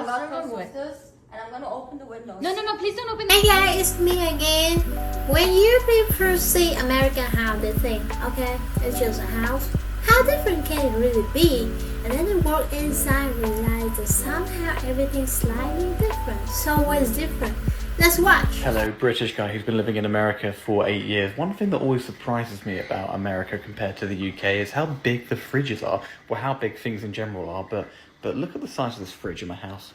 I'm gonna remove this and I'm gonna open the windows. No, please don't open the Hey guys, it's me again. When you people see American house, they think, okay, it's just a house. How different can it really be? And then you walk inside and realize that somehow everything's slightly different. So what's different? Let's watch. Hello, British guy who's been living in America for 8 years. One thing that always surprises me about America compared to the UK is how big the fridges are, or how big things in general are, but look at the size of this fridge in my house.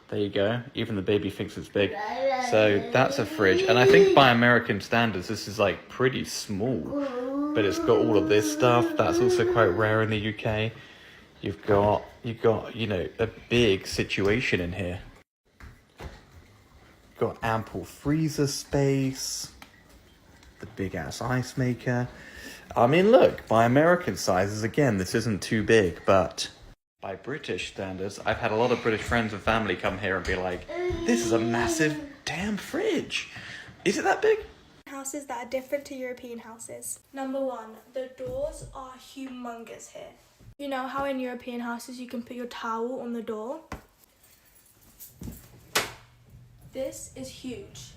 There you go. Even the baby thinks it's big. So that's a fridge. And I think by American standards, this is like pretty small. But it's got all of this stuff. That's also quite rare in the UK. You've got, you know, a big situation in here. Got ample freezer space. The big ass ice maker. I mean, look, by American sizes, again, this isn't too big, but by British standards, I've had a lot of British friends and family come here and be like, this is a massive damn fridge. Is it that big? Houses that are different to European houses. Number one, the doors are humongous here. You know how in European houses you can put your towel on the door? This is huge.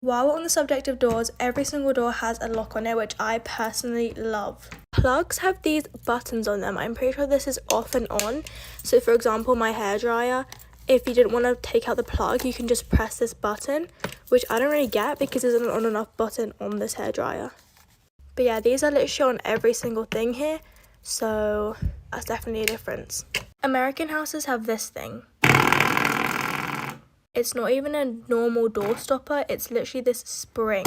While we're on the subject of doors, every single door has a lock on it, which I personally love. Plugs have these buttons on them. I'm pretty sure this is off and on. So for example, my hairdryer, if you didn't want to take out the plug, you can just press this button, which I don't really get because there's an on and off button on this hairdryer. But yeah, these are literally on every single thing here, so that's definitely a difference. American houses have this thing. It's not even a normal door stopper, it's literally this spring.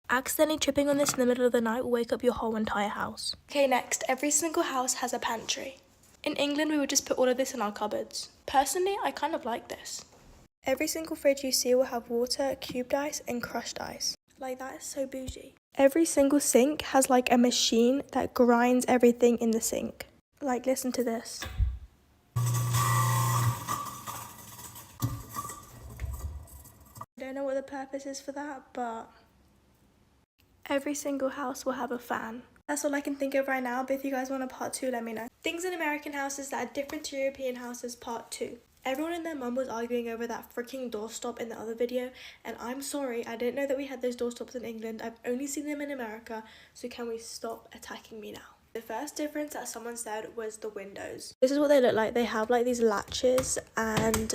Accidentally tripping on this in the middle of the night will wake up your whole entire house. Okay, next, every single house has a pantry. In England, we would just put all of this in our cupboards. Personally, I kind of like this. Every single fridge you see will have water, cubed ice, and crushed ice. Like, that is so bougie. Every single sink has like a machine that grinds everything in the sink. Like, listen to this. I don't know what the purpose is for that, but every single house will have a fan. That's all I can think of right now, but if you guys want a part 2, let me know. Things in American houses that are different to European houses, part 2. Everyone and their mum was arguing over that freaking doorstop in the other video, and I'm sorry, I didn't know that we had those doorstops in England. I've only seen them in America, so can we stop attacking me now? The first difference that someone said was the windows. This is what they look like. They have like these latches, and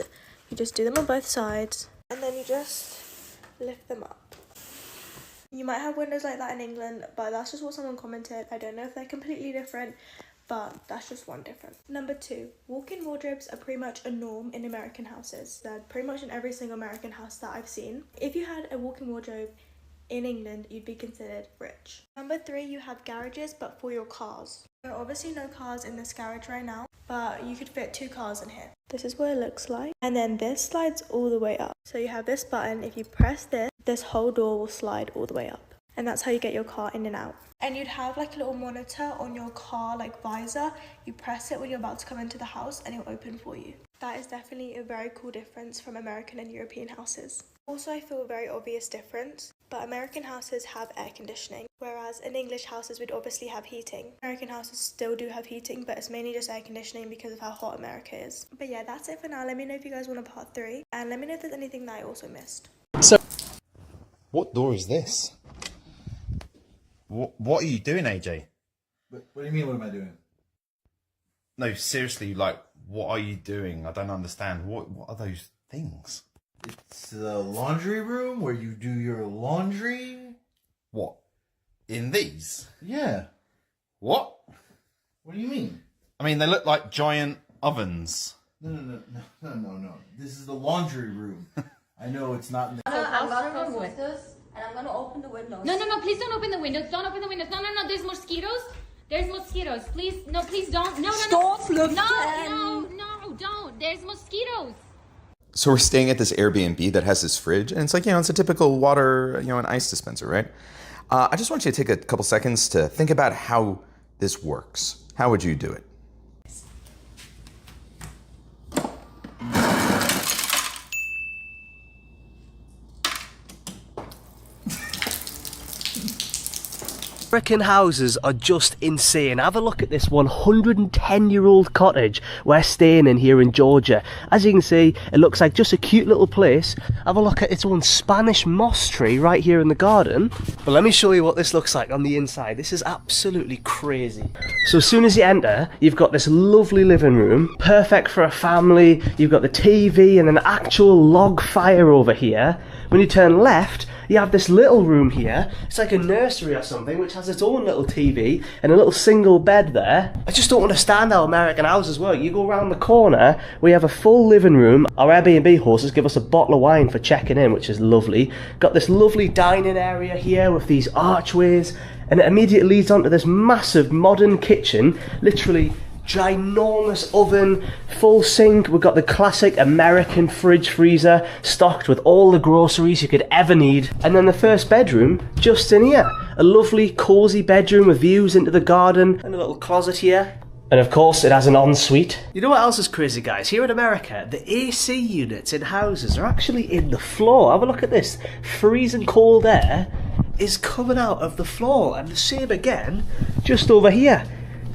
you just do them on both sides, and then you just lift them up. You might have windows like that in England, but that's just what someone commented. I don't know if they're completely different, but that's just one difference. Number 2, walk-in wardrobes are pretty much a norm in American houses. They're pretty much in every single American house that I've seen. If you had a walk-in wardrobe in England, you'd be considered rich. Number 3, you have garages, but for your cars. There are obviously no cars in this garage right now, but you could fit 2 cars in here. This is what it looks like. And then this slides all the way up. So you have this button. If you press this, this whole door will slide all the way up. And that's how you get your car in and out. And you'd have like a little monitor on your car, like visor. You press it when you're about to come into the house and it'll open for you. That is definitely a very cool difference from American and European houses. Also, I feel a very obvious difference, but American houses have air conditioning, whereas in English houses we'd obviously have heating. American houses still do have heating, but it's mainly just air conditioning because of how hot America is. But yeah, that's it for now. Let me know if you guys want a part 3, and let me know if there's anything that I also missed. So, what door is this? What are you doing, AJ? What do you mean, what am I doing? No, seriously, like, what are you doing? I don't understand. What are those things? It's the laundry room where you do your laundry. What? In these? Yeah. What? What do you mean? I mean, they look like giant ovens. No. This is the laundry room. I know it's not in the... I'm gonna remove this and I'm gonna open the windows. No, please don't open the windows. Don't open the windows. No, there's mosquitoes. There's mosquitoes. Please, no, please don't. No. Stop looking. No, don't. There's mosquitoes. So we're staying at this Airbnb that has this fridge, and it's like, it's a typical water, and ice dispenser, right? I just want you to take a couple seconds to think about how this works. How would you do it? American houses are just insane. Have a look at this 110-year-old cottage we're staying in here in Georgia. As you can see, it looks like just a cute little place. Have a look at its own Spanish moss tree right here in the garden. But let me show you what this looks like on the inside. This is absolutely crazy. So as soon as you enter, you've got this lovely living room, perfect for a family. You've got the TV and an actual log fire over here. When you turn left, you have this little room here. It's like a nursery or something, which has its own little TV and a little single bed there. I just don't understand how American houses work. You go around the corner, we have a full living room. Our Airbnb hosts give us a bottle of wine for checking in, which is lovely. Got this lovely dining area here with these archways, and it immediately leads onto this massive modern kitchen, literally ginormous oven, full sink. We've got the classic American fridge freezer stocked with all the groceries you could ever need. And then the first bedroom just in here, a lovely cozy bedroom with views into the garden and a little closet here. And of course it has an ensuite. You know what else is crazy, guys? Here in America, the AC units in houses are actually in the floor. Have a look at this. Freezing cold air is coming out of the floor, and the same again just over here.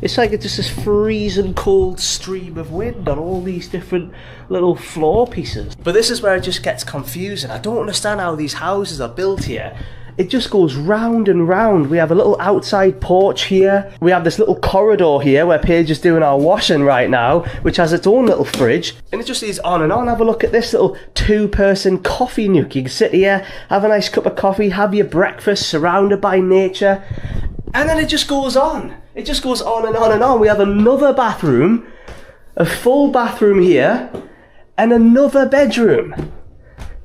It's like it's just this freezing cold stream of wind on all these different little floor pieces. But this is where it just gets confusing. I don't understand how these houses are built here. It just goes round and round. We have a little outside porch here. We have this little corridor here where Paige is doing our washing right now, which has its own little fridge. And it just leads on and on. Have a look at this little two-person coffee nook. You can sit here, have a nice cup of coffee, have your breakfast surrounded by nature. And then it just goes on. It just goes on and on and on. We have another bathroom, a full bathroom here, and another bedroom.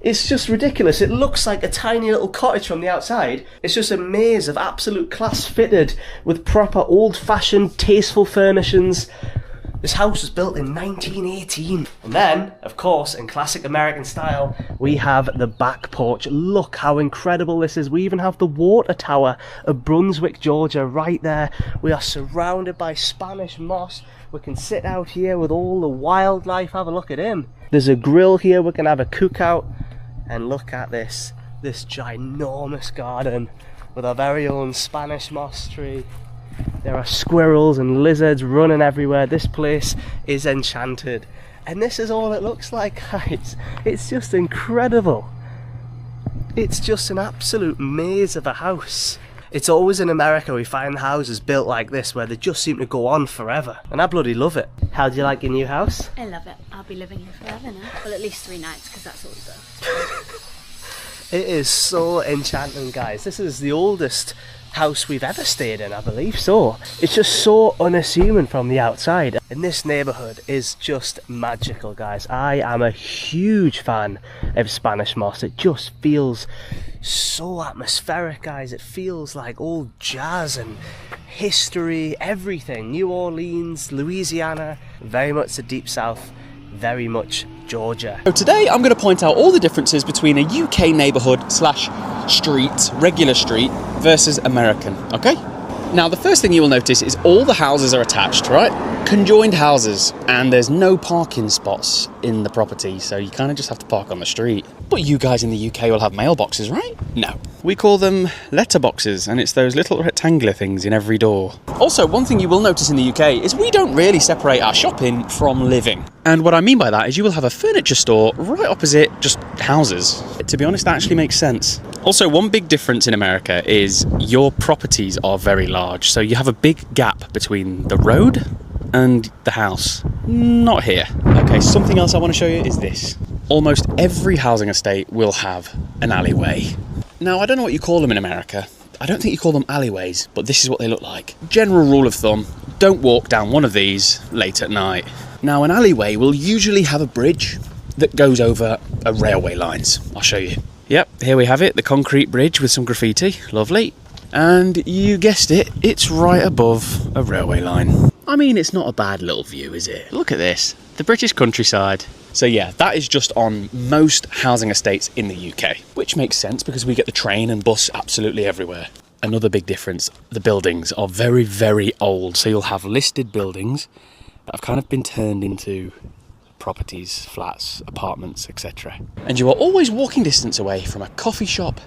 It's just ridiculous. It looks like a tiny little cottage from the outside. It's just a maze of absolute class fitted with proper old-fashioned, tasteful furnishings. This house was built in 1918. And then, of course, in classic American style, we have the back porch. Look how incredible this is. We even have the water tower of Brunswick, Georgia, right there. We are surrounded by Spanish moss. We can sit out here with all the wildlife. Have a look at him. There's a grill here. We can have a cookout. And look at this ginormous garden with our very own Spanish moss tree. There are squirrels and lizards running everywhere. This place is enchanted. And this is all it looks like, guys. It's just incredible. It's just an absolute maze of a house. It's always in America we find houses built like this where they just seem to go on forever. And I bloody love it. How do you like your new house? I love it. I'll be living here forever now. Well, at least 3 nights, because that's all we've got. It is so enchanting, guys. This is the oldest house we've ever stayed in, I believe so. It's just so unassuming from the outside. And this neighbourhood is just magical, guys. I am a huge fan of Spanish moss. It just feels so atmospheric, guys. It feels like old jazz and history, everything. New Orleans, Louisiana, very much the deep south, very much Georgia. So today I'm going to point out all the differences between a UK neighbourhood slash street, regular street, versus American, okay? Now the first thing you will notice is all the houses are attached, right? Conjoined houses, and there's no parking spots in the property, so you kind of just have to park on the street. But you guys in the UK will have mailboxes, right? No. We call them letterboxes, and it's those little rectangular things in every door. Also, one thing you will notice in the UK is we don't really separate our shopping from living. And what I mean by that is you will have a furniture store right opposite just houses. To be honest, that actually makes sense. Also, one big difference in America is your properties are very large. So you have a big gap between the road and the house. Not here. Okay, something else I want to show you is this. Almost every housing estate will have an alleyway. Now, I don't know what you call them in America. I don't think you call them alleyways, but this is what they look like. General rule of thumb, don't walk down one of these late at night. Now, an alleyway will usually have a bridge that goes over a railway lines. I'll show you. Yep, here we have it, the concrete bridge with some graffiti. Lovely. And you guessed it, it's right above a railway line. I mean, it's not a bad little view, is it? Look at this, the British countryside. So yeah, that is just on most housing estates in the UK, which makes sense because we get the train and bus absolutely everywhere. Another big difference, the buildings are very, very old. So you'll have listed buildings that have kind of been turned into properties, flats, apartments, etc. And you are always walking distance away from a coffee shop,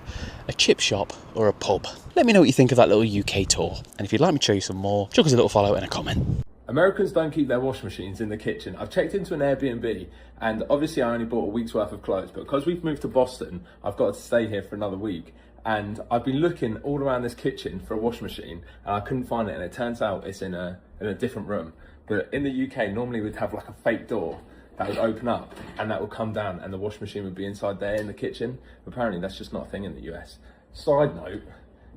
a chip shop or a pub. Let me know what you think of that little UK tour. And if you'd like me to show you some more, chuck us a little follow and a comment. Americans don't keep their washing machines in the kitchen. I've checked into an Airbnb and obviously I only bought a week's worth of clothes, but because we've moved to Boston, I've got to stay here for another week. And I've been looking all around this kitchen for a washing machine and I couldn't find it, and it turns out it's in a different room. But in the UK, normally we'd have like a fake door that would open up and that would come down and the washing machine would be inside there in the kitchen. Apparently that's just not a thing in the US. Side note,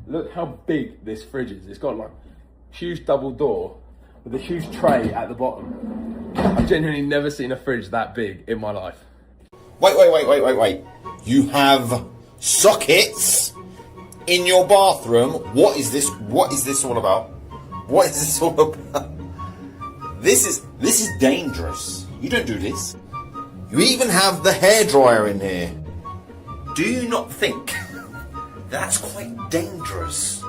look how big this fridge is. It's got like a huge double door with a huge tray at the bottom. I've genuinely never seen a fridge that big in my life. Wait. You have sockets in your bathroom. What is this? What is this all about? What is this all about? This is dangerous. You don't do this. You even have the hairdryer in here. Do you not think that's quite dangerous?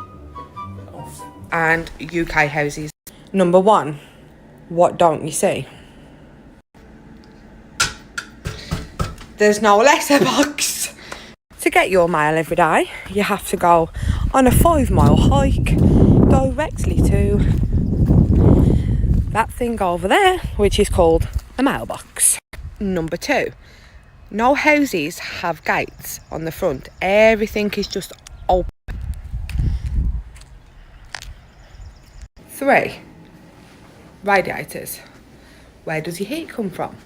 And UK houses. Number 1, what don't you see? There's no letterbox. To get your mail every day, you have to go on a 5-mile hike directly to that thing over there, which is called a mailbox. Number 2, no houses have gates on the front. Everything is just open. 3, radiators. Where does your heat come from?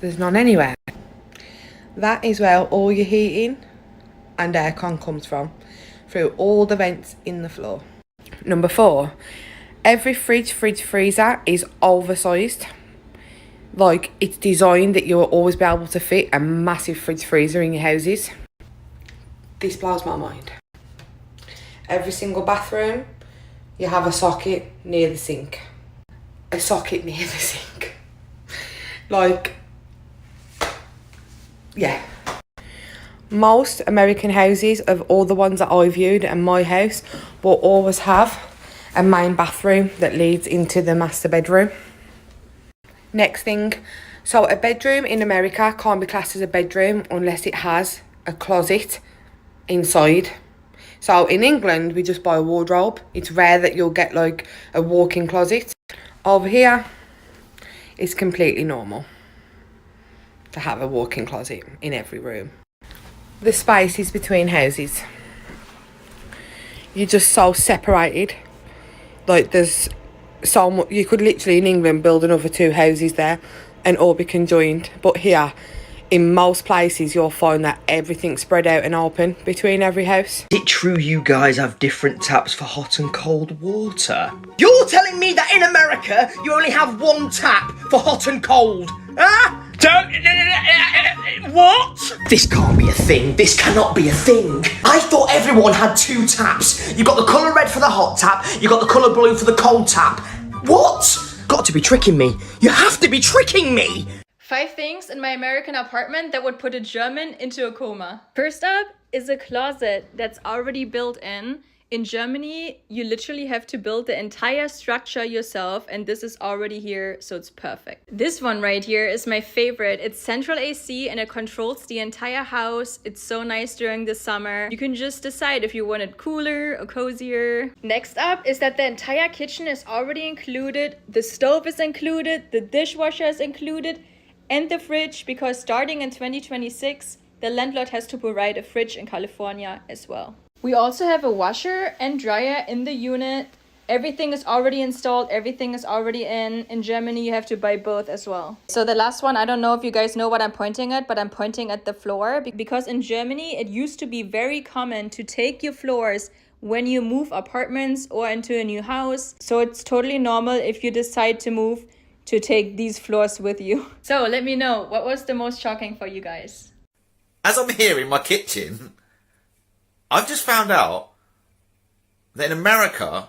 There's none anywhere. That is where all your heating and aircon comes from, through all the vents in the floor. Number 4, every fridge, freezer is oversized. Like, it's designed that you'll always be able to fit a massive fridge, freezer in your houses. This blows my mind. Every single bathroom, you have a socket near the sink. A socket near the sink. Like, yeah. Most American houses, of all the ones that I viewed and my house, will always have a main bathroom that leads into the master bedroom. Next thing, so a bedroom in America can't be classed as a bedroom unless it has a closet inside. So in England, we just buy a wardrobe. It's rare that you'll get like a walk-in closet. Over here, it's completely normal to have a walk-in closet in every room. The spaces between houses, you're just so separated. Like, there's so much, you could literally in England build another 2 houses there and all be conjoined. But here, in most places, you'll find that everything's spread out and open between every house. Is it true you guys have different taps for hot and cold water? You're telling me that in America, you only have 1 tap for hot and cold? Huh? What? This can't be a thing. This cannot be a thing. I thought everyone had 2 taps. You got the colour red for the hot tap, you got the colour blue for the cold tap. What? Got to be tricking me. You have to be tricking me. 5 things in my American apartment that would put a German into a coma. First up is a closet that's already built in. In Germany, you literally have to build the entire structure yourself, and this is already here, so it's perfect. This one right here is my favorite. It's central AC and it controls the entire house. It's so nice during the summer. You can just decide if you want it cooler or cozier. Next up is that the entire kitchen is already included. The stove is included, the dishwasher is included, and the fridge, because starting in 2026, the landlord has to provide a fridge in California as well. We also have a washer and dryer in the unit. Everything is already installed, everything is already in. In Germany, you have to buy both as well. So the last one, I don't know if you guys know what I'm pointing at, but I'm pointing at the floor. Because in Germany, it used to be very common to take your floors when you move apartments or into a new house. So it's totally normal if you decide to move to take these floors with you. So let me know, what was the most shocking for you guys? As I'm here in my kitchen, I've just found out that in America,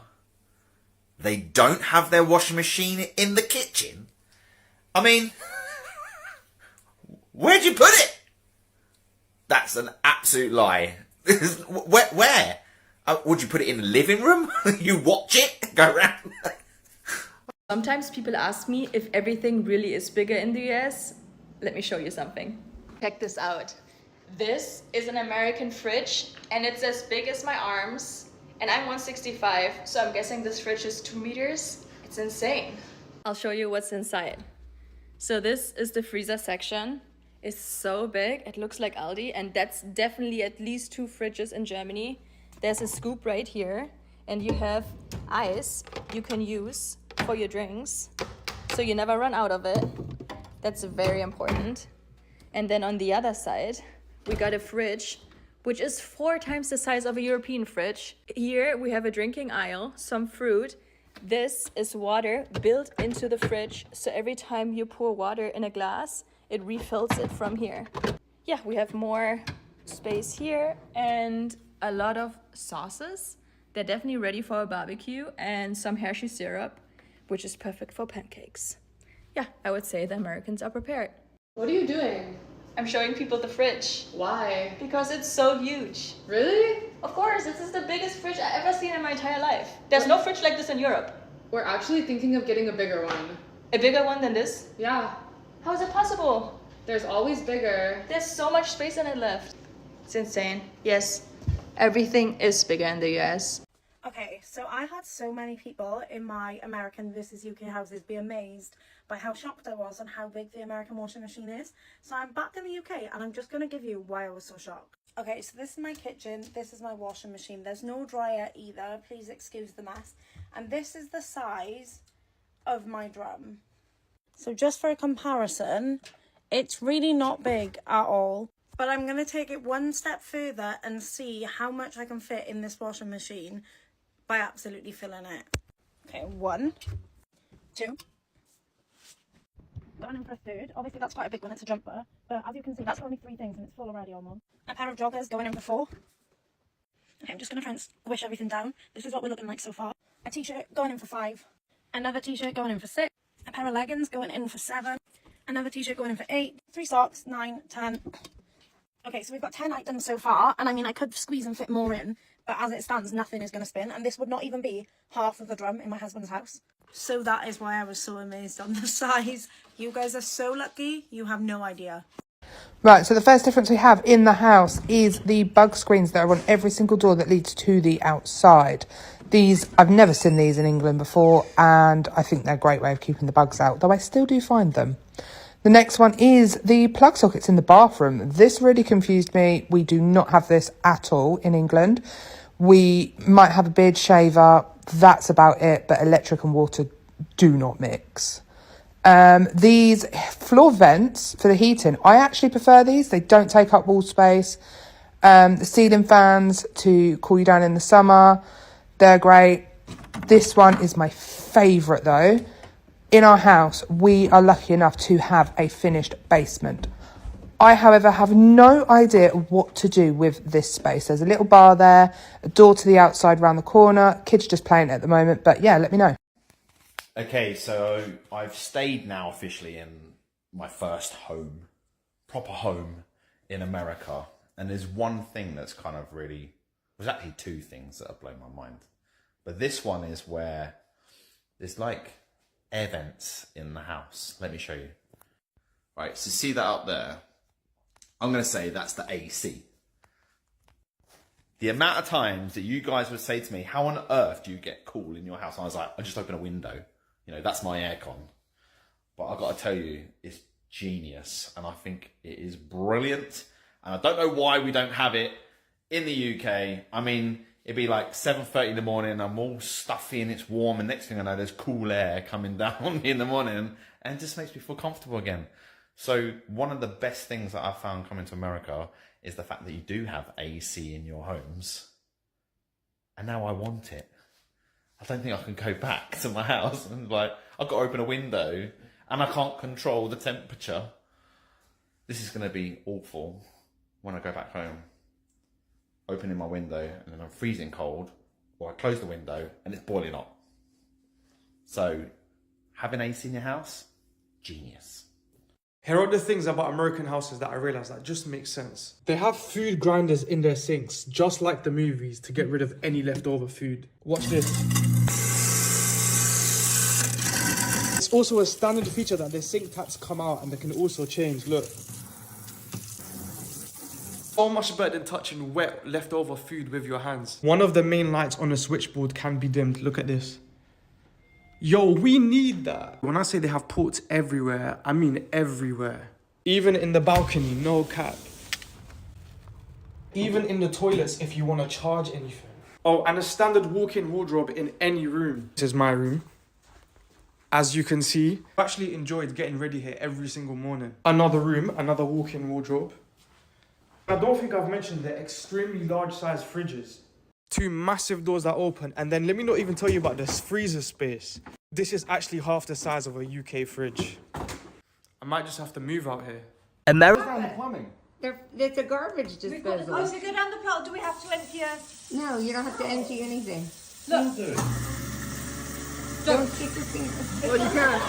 they don't have their washing machine in the kitchen. I mean, where'd you put it? That's an absolute lie. Where? Would you put it in the living room? You watch it go around? Sometimes people ask me if everything really is bigger in the US. Let me show you something. Check this out. This is an American fridge and it's as big as my arms. And I'm 165, so I'm guessing this fridge is 2 meters. It's insane. I'll show you what's inside. So this is the freezer section. It's so big, it looks like Aldi, and that's definitely at least 2 fridges in Germany. There's a scoop right here, and you have ice you can use for your drinks, so you never run out of it. That's very important. And then on the other side, we got a fridge, which is 4 times the size of a European fridge. Here we have a drinking aisle, some fruit. This is water built into the fridge, so every time you pour water in a glass, it refills it from here. Yeah, we have more space here and a lot of sauces. They're definitely ready for a barbecue, and some Hershey syrup, which is perfect for pancakes. Yeah, I would say the Americans are prepared. What are you doing? I'm showing people the fridge. Why? Because it's so huge. Really? Of course, this is the biggest fridge I've ever seen in my entire life. There's no fridge like this in Europe. We're actually thinking of getting a bigger one. A bigger one than this? Yeah. How is it possible? There's always bigger. There's so much space in it left. It's insane. Yes, everything is bigger in the US. Okay, so I had so many people in my American versus UK houses be amazed by how shocked I was on how big the American washing machine is. So I'm back in the UK and I'm just going to give you why I was so shocked. Okay, so this is my kitchen, this is my washing machine. There's no dryer either, please excuse the mess. And this is the size of my drum. So just for a comparison, it's really not big at all. But I'm going to take it one step further and see how much I can fit in this washing machine by absolutely filling it. Okay, 1, 2. Going in for a third. Obviously that's quite a big one, it's a jumper. But as you can see, that's only 3 things and it's full already almost. A pair of joggers going in for 4. Okay, I'm just going to try and squish everything down. This is what we're looking like so far. A t-shirt going in for 5. Another t-shirt going in for 6. A pair of leggings going in for 7. Another t-shirt going in for 8. 3 socks, 9, 10. Okay, so we've got 10 items so far, and I mean I could squeeze and fit more in, but as it stands, nothing is going to spin, and this would not even be half of the drum in my husband's house. So that is why I was so amazed on the size. You guys are so lucky, you have no idea. Right, so the first difference we have in the house is the bug screens that are on every single door that leads to the outside. These, I've never seen these in England before, and I think they're a great way of keeping the bugs out, though I still do find them. The next one is the plug sockets in the bathroom. This really confused me. We do not have this at all in England. We might have a beard shaver, that's about it, but electric and water do not mix. These floor vents for the heating, I actually prefer these. They don't take up wall space. The ceiling fans to cool you down in the summer, they're great. This one is my favourite though. In our house, we are lucky enough to have a finished basement. I, however, have no idea what to do with this space. There's a little bar there, a door to the outside around the corner. Kids just playing at the moment, but yeah, let me know. Okay, so I've stayed now officially in my first home, proper home in America. And there's one thing that's kind of really, there's actually 2 things that have blown my mind. But this one is where there's like air vents in the house. Let me show you. Right, so see that up there? I'm going to say that's the AC. The amount of times that you guys would say to me, how on earth do you get cool in your house? And I was like, I just open a window. You know, that's my aircon. But I've got to tell you, it's genius. And I think it is brilliant. And I don't know why we don't have it in the UK. I mean, it'd be like 7:30 in the morning. I'm all stuffy and it's warm. And next thing I know, there's cool air coming down on me in the morning. And it just makes me feel comfortable again. So one of the best things that I've found coming to America is the fact that you do have AC in your homes. And now I want it. I don't think I can go back to my house and like, I've got to open a window and I can't control the temperature. This is going to be awful when I go back home. Opening my window and then I'm freezing cold, or I close the window and it's boiling hot. So having AC in your house, genius. Here are the things about American houses that I realised that just makes sense. They have food grinders in their sinks, just like the movies, to get rid of any leftover food. Watch this. also a standard feature that the sink taps come out and they can also change. Look. So much better than touching wet leftover food with your hands. One of the main lights on the switchboard can be dimmed. Look at this. Yo, we need that. When I say they have ports everywhere, I mean everywhere. Even in the balcony, no cap. Even in the toilets if you want to charge anything. Oh, and a standard walk-in wardrobe in any room. This is my room. As you can see, I actually enjoyed getting ready here every single morning. Another room, another walk-in wardrobe. I don't think I've mentioned the extremely large size fridges. 2 massive doors that open, and then let me not even tell you about this freezer space. This is actually half the size of a UK fridge. I might just have to move out here. America. Plumbing. There's a garbage disposal. Oh, so go down the pole. Do we have to empty a... No, you don't have to empty anything. Look. Don't stick your finger. Well, you can.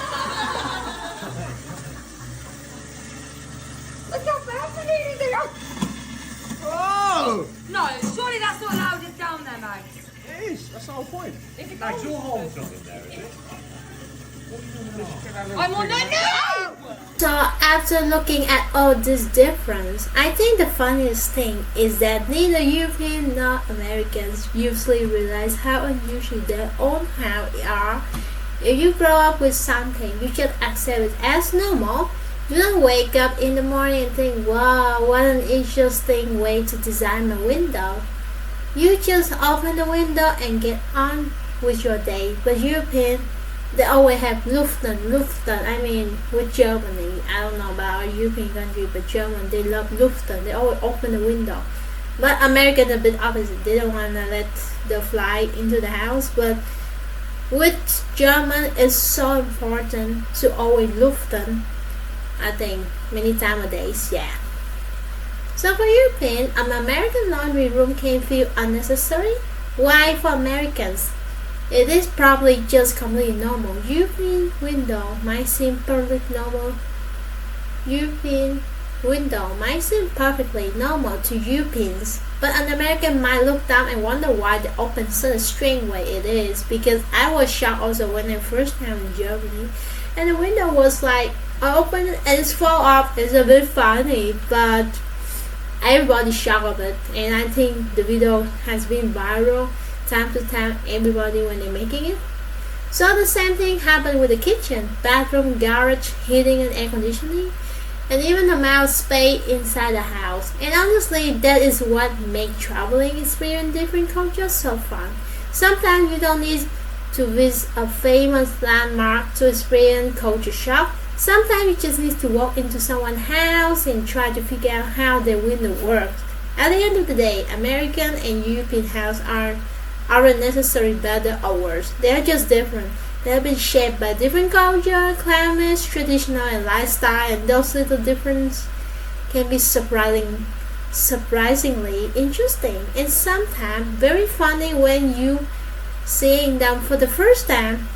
Look how fascinating they are. Oh! No, surely that's not allowed it down there, Max. It is. That's the whole point. If it Max, goes- your home's not in there, is it? I'm on that now! So after looking at all this difference, I think the funniest thing is that neither European nor Americans usually realize how unusual their own houses are. If you grow up with something, you just accept it as normal. You don't wake up in the morning and think, wow, what an interesting way to design my window. You just open the window and get on with your day. But European, they always have Luften. I mean, with Germany, I don't know about a European country, but German, they love Luften. They always open the window. But Americans are a bit opposite. They don't want to let the fly into the house. But with German, it's so important to always Luften. I think many times a day, yeah. So for European, an American laundry room can feel unnecessary. Why for Americans? It is probably just completely normal. European window might seem perfectly normal. European window might seem perfectly normal to Europeans, but an American might look down and wonder why they open such a strange way it is. Because I was shocked also when I first time in Germany, and the window was like, I opened it and it's fall off. It's a bit funny, but everybody's shocked of it, and I think the video has been viral time to time, everybody when they're making it. So the same thing happened with the kitchen, bathroom, garage, heating and air conditioning, and even the amount of space inside the house. And honestly, that is what makes traveling experience different cultures so fun. Sometimes you don't need to visit a famous landmark to experience culture shock. Sometimes you just need to walk into someone's house and try to figure out how their window works. At the end of the day, American and European houses aren't necessarily better or worse. They are just different. They have been shaped by different culture, climates, traditional and lifestyle, and those little differences can be surprisingly interesting and sometimes very funny when you seeing them for the first time.